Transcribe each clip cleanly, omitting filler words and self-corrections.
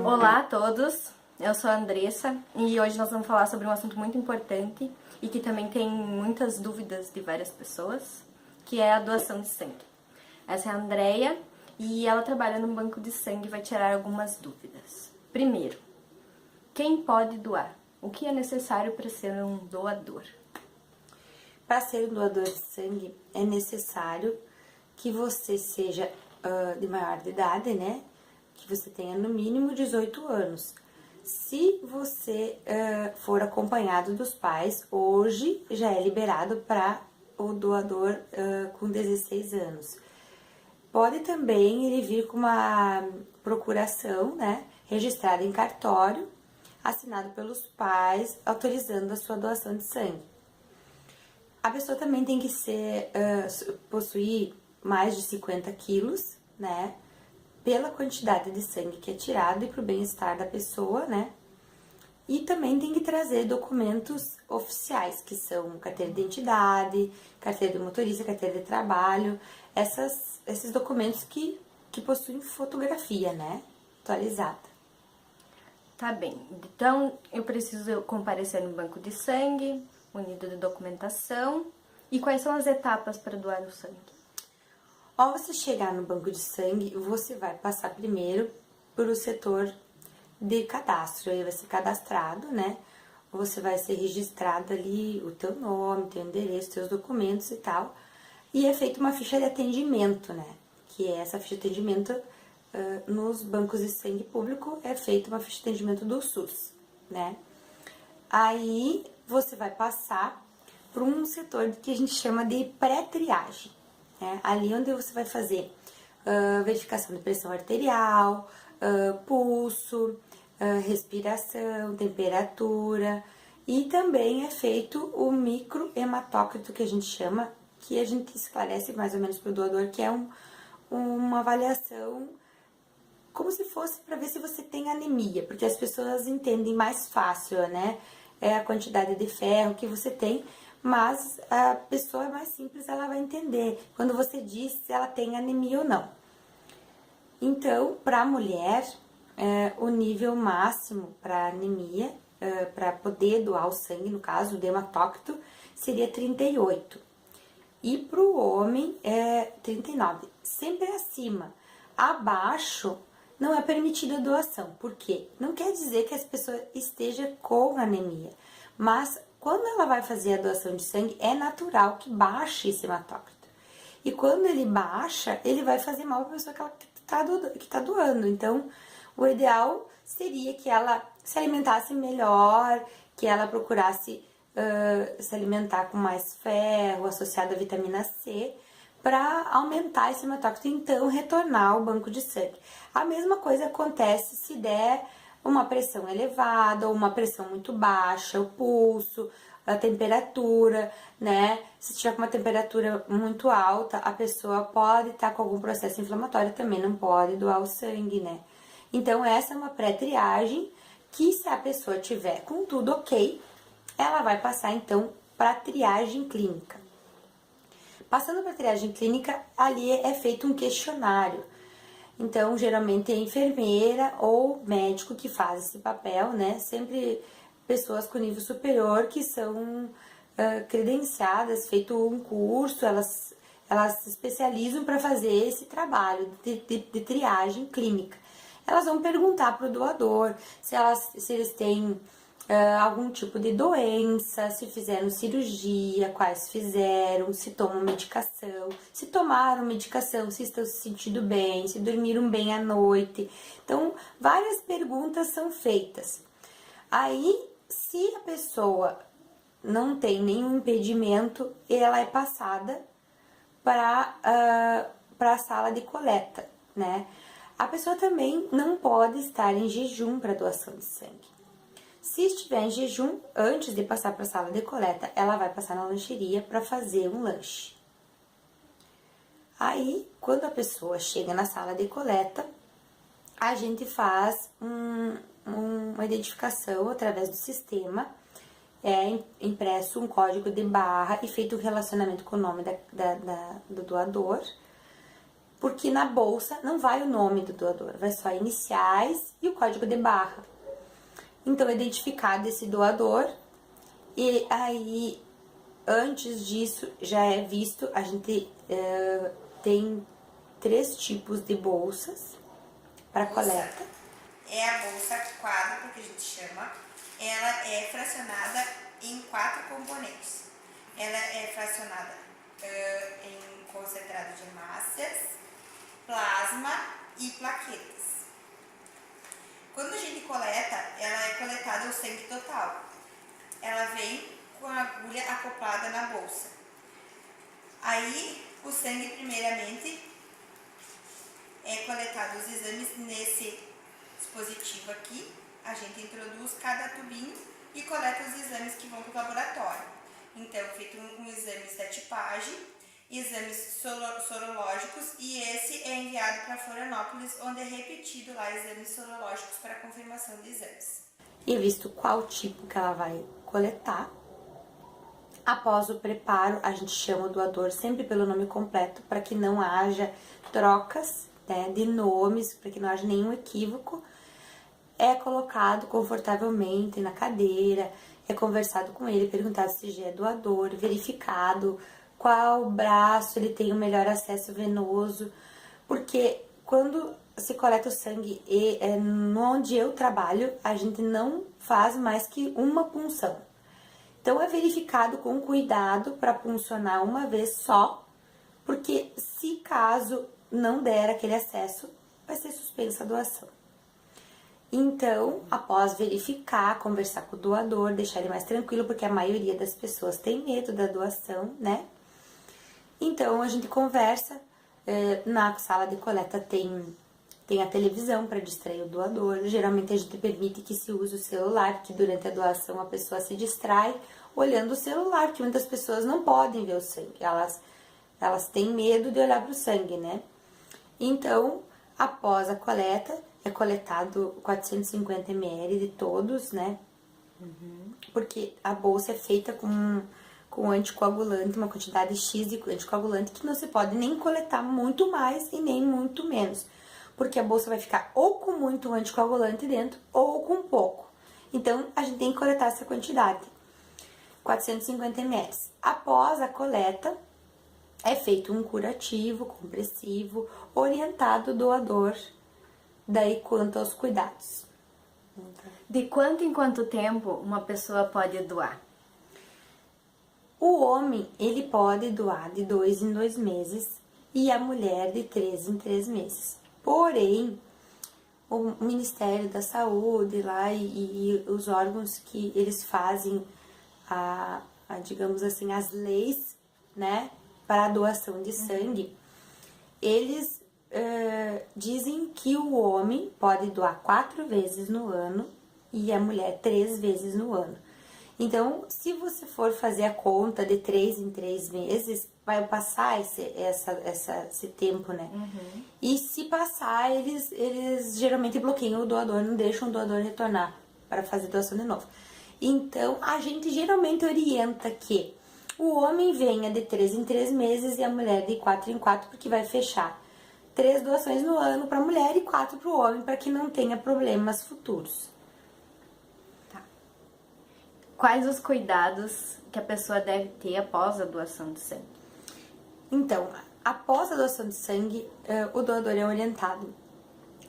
Olá a todos, eu sou a Andressa e hoje nós vamos falar sobre um assunto muito importante e que também tem muitas dúvidas de várias pessoas, que é a doação de sangue. Essa é a Andrea e ela trabalha no banco de sangue e vai tirar algumas dúvidas. Primeiro, quem pode doar? O que é necessário para ser um doador? Para ser um doador de sangue, é necessário que você seja de maior de idade, né? Que você tenha no mínimo 18 anos. Se você for acompanhado dos pais, hoje já é liberado para o doador com 16 anos. Pode também ele vir com uma procuração, né? Registrada em cartório, assinado pelos pais, autorizando a sua doação de sangue. A pessoa também tem que possuir mais de 50 quilos, né? Pela quantidade de sangue que é tirado e para o bem-estar da pessoa, né? E também tem que trazer documentos oficiais, que são carteira de identidade, carteira de motorista, carteira de trabalho, esses documentos que possuem fotografia, né? Atualizada. Tá bem, então eu preciso comparecer no banco de sangue, munido de documentação. E quais são as etapas para doar o sangue? Ao você chegar no banco de sangue, você vai passar primeiro por o setor de cadastro, aí vai ser cadastrado, né? Você vai ser registrado ali o teu nome, teu endereço, teus documentos e tal. E é feita uma ficha de atendimento, né? Que é essa ficha de atendimento nos bancos de sangue público, é feita uma ficha de atendimento do SUS, né? Aí você vai passar por um setor que a gente chama de pré-triagem, né? Ali onde você vai fazer verificação de pressão arterial, pulso, respiração, temperatura, e também é feito o microhematócrito, que a gente chama, que a gente esclarece mais ou menos para o doador, que é uma avaliação como se fosse para ver se você tem anemia, porque as pessoas entendem mais fácil, né? É a quantidade de ferro que você tem, mas a pessoa mais simples, ela vai entender quando você diz se ela tem anemia ou não. Então, para a mulher, o nível máximo para anemia, para poder doar o sangue, no caso, o hematócrito, seria 38. E para o homem, é 39. Sempre acima. Abaixo, não é permitida a doação. Por quê? Não quer dizer que essa pessoa esteja com anemia, mas quando ela vai fazer a doação de sangue, é natural que baixe esse hematócrito. E quando ele baixa, ele vai fazer mal para a pessoa que está doando. Então, o ideal seria que ela se alimentasse melhor, que ela procurasse se alimentar com mais ferro, associado à vitamina C, para aumentar esse hematócrito e então retornar ao banco de sangue. A mesma coisa acontece se der uma pressão elevada ou uma pressão muito baixa, o pulso, a temperatura, né? Se tiver com uma temperatura muito alta, a pessoa pode estar com algum processo inflamatório, também não pode doar o sangue, né? Então, essa é uma pré-triagem que, se a pessoa tiver com tudo ok, ela vai passar então para a triagem clínica. Passando para a triagem clínica, ali é feito um questionário. Então, geralmente é enfermeira ou médico que faz esse papel, né? Sempre pessoas com nível superior que são credenciadas, feito um curso, elas se especializam para fazer esse trabalho de triagem clínica. Elas vão perguntar para o doador se eles têm algum tipo de doença, se fizeram cirurgia, quais fizeram, se tomam medicação, se tomaram medicação, se estão se sentindo bem, se dormiram bem à noite. Então, várias perguntas são feitas. Aí, se a pessoa não tem nenhum impedimento, ela é passada para a sala de coleta, né? A pessoa também não pode estar em jejum para doação de sangue. Se estiver em jejum, antes de passar para a sala de coleta, ela vai passar na lancheria para fazer um lanche. Aí, quando a pessoa chega na sala de coleta, a gente faz uma identificação através do sistema, é impresso um código de barra e feito um relacionamento com o nome do doador. porque na bolsa não vai o nome do doador, vai só iniciais e o código de barra. Então, é identificado esse doador, e aí, antes disso, já é visto, a gente tem 3 tipos de bolsas para coleta. É a bolsa quádrupla, que a gente chama. Ela é fracionada em 4 componentes. Ela é fracionada em concentrado de hemácias, plasma e plaquetas. Quando a gente coleta, ela é coletada o sangue total. Ela vem com a agulha acoplada na bolsa. Aí, o sangue, primeiramente, é coletado os exames nesse dispositivo aqui. A gente introduz cada tubinho e coleta os exames que vão para o laboratório. Então, feito um exames da tipagem, exames sorológicos, e esse é enviado para Florianópolis, onde é repetido lá exames sorológicos para confirmação de exames. E visto qual tipo que ela vai coletar, após o preparo, a gente chama o doador sempre pelo nome completo, para que não haja trocas, né, de nomes, para que não haja nenhum equívoco. É colocado confortavelmente na cadeira, é conversado com ele, perguntado se já é doador, verificado qual braço ele tem o melhor acesso venoso, porque quando se coleta o sangue, e onde eu trabalho, a gente não faz mais que uma punção. Então, é verificado com cuidado para puncionar uma vez só, porque se caso não der aquele acesso, vai ser suspensa a doação. Então, após verificar, conversar com o doador, deixar ele mais tranquilo, porque a maioria das pessoas tem medo da doação, né? Então, a gente conversa, na sala de coleta tem a televisão para distrair o doador. Geralmente a gente permite que se use o celular, porque durante a doação a pessoa se distrai olhando o celular, porque muitas pessoas não podem ver o sangue, elas têm medo de olhar para o sangue, né? Então, após a coleta, é coletado 450 ml de todos, né? Porque a bolsa é feita com anticoagulante, uma quantidade X de anticoagulante, que não se pode nem coletar muito mais e nem muito menos. Porque a bolsa vai ficar ou com muito anticoagulante dentro ou com pouco. Então, a gente tem que coletar essa quantidade, 450 ml. Após a coleta, é feito um curativo, compressivo, orientado o doador, daí quanto aos cuidados. De quanto em quanto tempo uma pessoa pode doar? O homem, ele pode doar de 2 em 2 meses e a mulher de 3 em 3 meses. Porém, o Ministério da Saúde lá e os órgãos que eles fazem, digamos assim, as leis, né, para a doação de sangue, eles dizem que o homem pode doar 4 vezes no ano e a mulher 3 vezes no ano. Então, se você for fazer a conta de 3 em 3 meses, vai passar esse tempo, né? E se passar, eles geralmente bloqueiam o doador, não deixam o doador retornar para fazer doação de novo. Então, a gente geralmente orienta que o homem venha de 3 em 3 meses e a mulher de 4 em 4, porque vai fechar 3 doações no ano para a mulher e 4 para o homem, para que não tenha problemas futuros. Quais os cuidados que a pessoa deve ter após a doação de sangue? Então, após a doação de sangue, o doador é orientado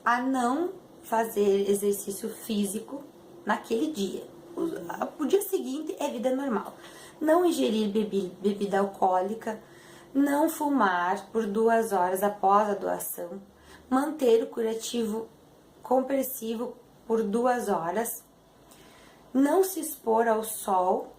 a não fazer exercício físico naquele dia. O dia seguinte é vida normal. Não ingerir bebida alcoólica, não fumar por 2 horas após a doação, manter o curativo compressivo por 2 horas, não se expor ao sol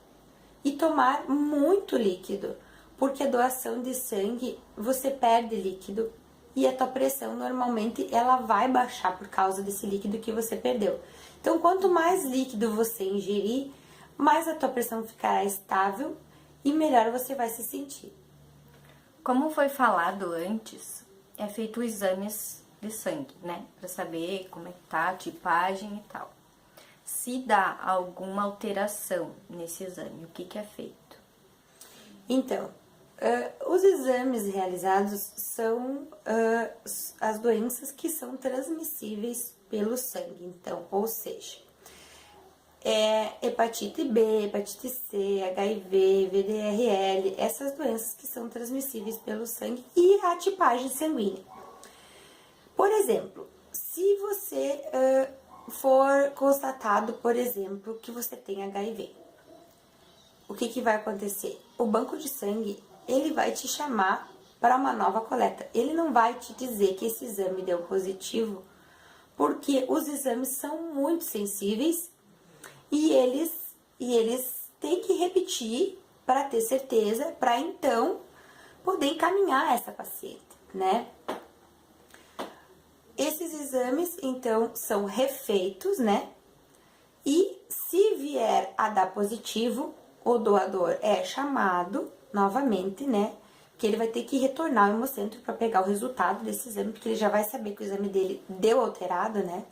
e tomar muito líquido, porque a doação de sangue você perde líquido e a tua pressão normalmente ela vai baixar por causa desse líquido que você perdeu. Então, quanto mais líquido você ingerir, mais a tua pressão ficará estável e melhor você vai se sentir. Como foi falado antes, é feito exames de sangue, né? Pra saber como é que tá a tipagem e tal. Se dá alguma alteração nesse exame, o que é feito? Então, Os exames realizados são as doenças que são transmissíveis pelo sangue, então, ou seja, hepatite B, hepatite C, HIV, VDRL, essas doenças que são transmissíveis pelo sangue e a tipagem sanguínea. Por exemplo, se você for constatado, por exemplo, que você tem HIV, o que vai acontecer? O banco de sangue, ele vai te chamar para uma nova coleta. Ele não vai te dizer que esse exame deu positivo, porque os exames são muito sensíveis e eles têm que repetir para ter certeza, para então poder encaminhar essa paciente, né? Esses exames, então, são refeitos, né? E se vier a dar positivo, o doador é chamado novamente, né? Que ele vai ter que retornar ao hemocentro para pegar o resultado desse exame, porque ele já vai saber que o exame dele deu alterado, né?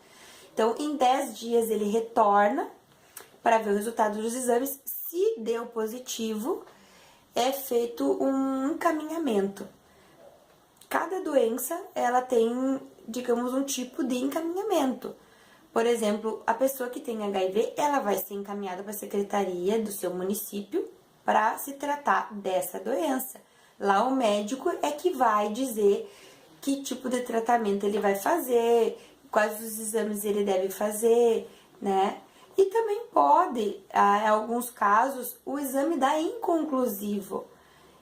Então, em 10 dias ele retorna para ver o resultado dos exames. Se deu positivo, é feito um encaminhamento. Cada doença, ela tem, digamos, um tipo de encaminhamento. Por exemplo, a pessoa que tem HIV, ela vai ser encaminhada para a secretaria do seu município para se tratar dessa doença. Lá o médico é que vai dizer que tipo de tratamento ele vai fazer, quais os exames ele deve fazer, né? E também pode, em alguns casos, o exame dar inconclusivo.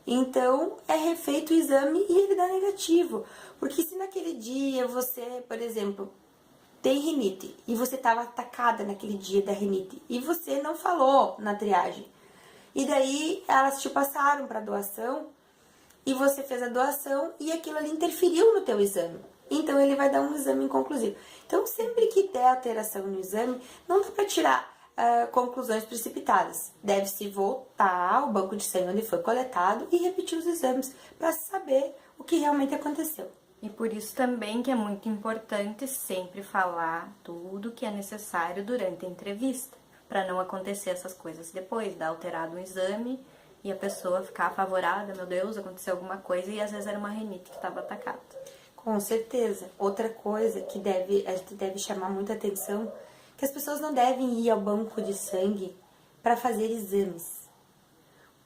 Então, é refeito o exame e ele dá negativo. Porque se naquele dia você, por exemplo, tem rinite e você estava atacada naquele dia da rinite e você não falou na triagem, e daí elas te passaram para doação e você fez a doação e aquilo ali interferiu no teu exame, então ele vai dar um exame inconclusivo. Então, sempre que der alteração no exame, não dá para tirar conclusões precipitadas. Deve-se voltar ao banco de sangue onde foi coletado e repetir os exames para saber o que realmente aconteceu. E por isso também que é muito importante sempre falar tudo que é necessário durante a entrevista, para não acontecer essas coisas depois, dar alterado um exame e a pessoa ficar apavorada, meu Deus, aconteceu alguma coisa, e às vezes era uma rinite que estava atacada. Com certeza. Outra coisa que a gente deve chamar muita atenção, que as pessoas não devem ir ao banco de sangue para fazer exames.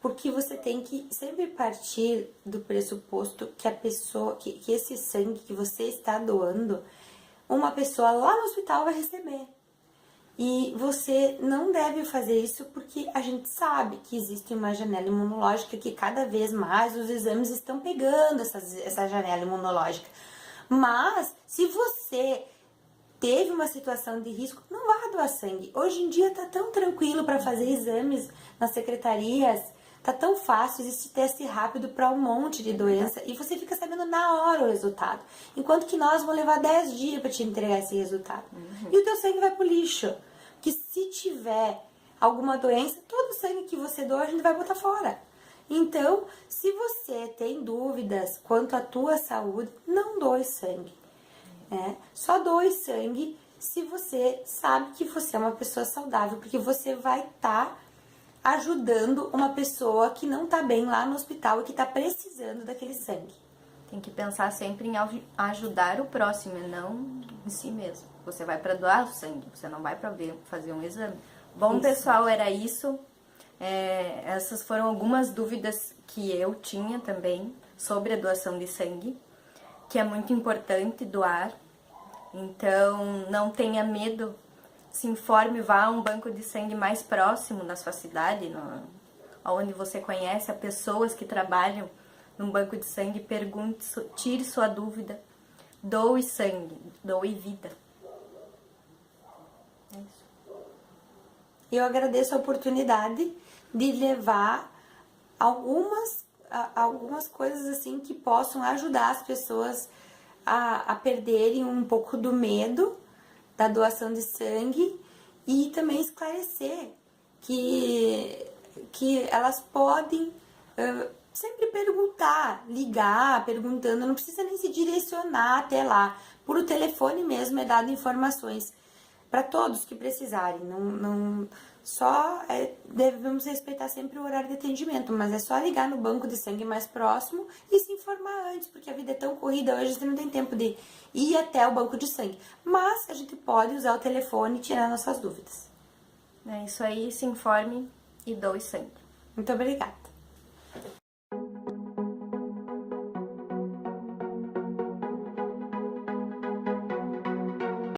Porque você tem que sempre partir do pressuposto que a pessoa, que esse sangue que você está doando, uma pessoa lá no hospital vai receber. E você não deve fazer isso porque a gente sabe que existe uma janela imunológica que cada vez mais os exames estão pegando essa janela imunológica. Mas, se você teve uma situação de risco, não vá doar sangue. Hoje em dia tá tão tranquilo para fazer exames nas secretarias, tá tão fácil, existe teste rápido para um monte de doença e você fica sabendo na hora o resultado. Enquanto que nós vamos levar 10 dias para te entregar esse resultado. E o teu sangue vai pro lixo. Que se tiver alguma doença, todo o sangue que você doa a gente vai botar fora. Então, se você tem dúvidas quanto à tua saúde, não doe sangue. Só doe sangue se você sabe que você é uma pessoa saudável, porque você vai estar ajudando uma pessoa que não está bem lá no hospital e que está precisando daquele sangue. Tem que pensar sempre em ajudar o próximo e não em si mesmo. Você vai para doar o sangue, você não vai para fazer um exame. Bom, isso. Pessoal, era isso. Essas foram algumas dúvidas que eu tinha também sobre a doação de sangue, que é muito importante doar. Então, não tenha medo, se informe, vá a um banco de sangue mais próximo na sua cidade, onde você conhece as pessoas que trabalham num banco de sangue, pergunte, tire sua dúvida, doe sangue, doe vida. É isso. Eu agradeço a oportunidade de levar algumas coisas assim que possam ajudar as pessoas a perderem um pouco do medo da doação de sangue e também esclarecer que elas podem sempre perguntar, ligar, perguntando, não precisa nem se direcionar até lá. Por o telefone mesmo é dado informações para todos que precisarem. Só devemos respeitar sempre o horário de atendimento, mas é só ligar no banco de sangue mais próximo e se informar antes, porque a vida é tão corrida hoje, você não tem tempo de ir até o banco de sangue. Mas a gente pode usar o telefone e tirar nossas dúvidas. É isso aí, se informe e doe sangue. Muito obrigada.